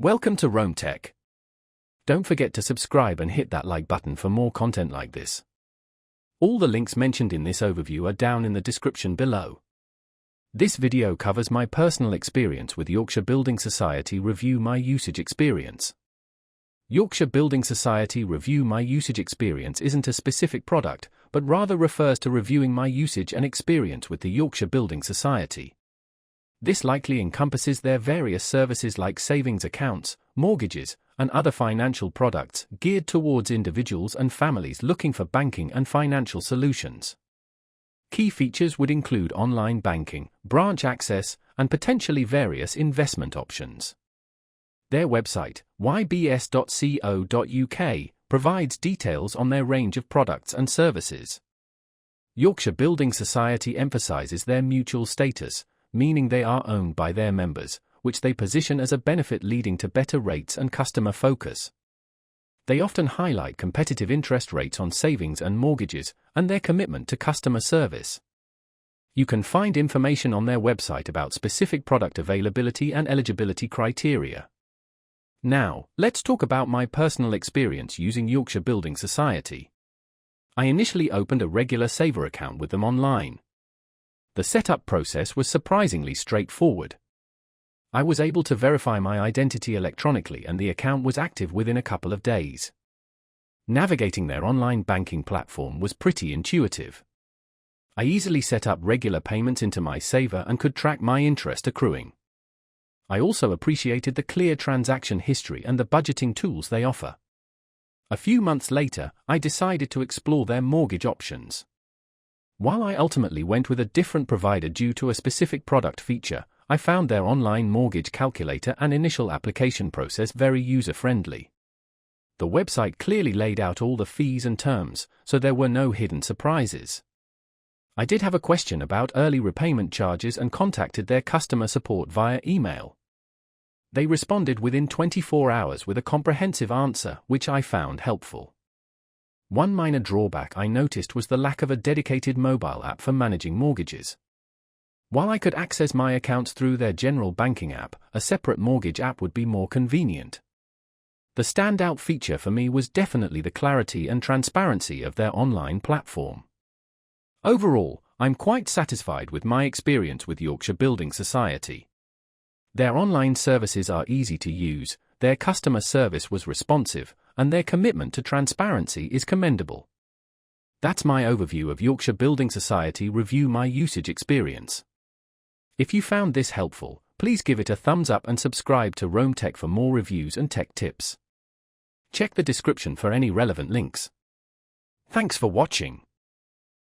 Welcome to Rome Tech. Don't forget to subscribe and hit that like button for more content like this. All the links mentioned in this overview are down in the description below. This video covers my personal experience with Yorkshire Building Society Review My Usage Experience. Yorkshire Building Society Review My Usage Experience isn't a specific product, but rather refers to reviewing my usage and experience with the Yorkshire Building Society. This likely encompasses their various services like savings accounts, mortgages, and other financial products geared towards individuals and families looking for banking and financial solutions. Key features would include online banking, branch access, and potentially various investment options. Their website, ybs.co.uk, provides details on their range of products and services. Yorkshire Building Society emphasises their mutual status, meaning they are owned by their members, which they position as a benefit leading to better rates and customer focus. They often highlight competitive interest rates on savings and mortgages, and their commitment to customer service. You can find information on their website about specific product availability and eligibility criteria. Now, let's talk about my personal experience using Yorkshire Building Society. I initially opened a regular saver account with them online. The setup process was surprisingly straightforward. I was able to verify my identity electronically and the account was active within a couple of days. Navigating their online banking platform was pretty intuitive. I easily set up regular payments into my saver and could track my interest accruing. I also appreciated the clear transaction history and the budgeting tools they offer. A few months later, I decided to explore their mortgage options. While I ultimately went with a different provider due to a specific product feature, I found their online mortgage calculator and initial application process very user-friendly. The website clearly laid out all the fees and terms, so there were no hidden surprises. I did have a question about early repayment charges and contacted their customer support via email. They responded within 24 hours with a comprehensive answer, which I found helpful. One minor drawback I noticed was the lack of a dedicated mobile app for managing mortgages. While I could access my accounts through their general banking app, a separate mortgage app would be more convenient. The standout feature for me was definitely the clarity and transparency of their online platform. Overall, I'm quite satisfied with my experience with Yorkshire Building Society. Their online services are easy to use, their customer service was responsive, and their commitment to transparency is commendable. That's my overview of Yorkshire Building Society Review My Usage Experience. If you found this helpful, please give it a thumbs up and subscribe to Rome Tech for more reviews and tech tips. Check the description for any relevant links. Thanks for watching.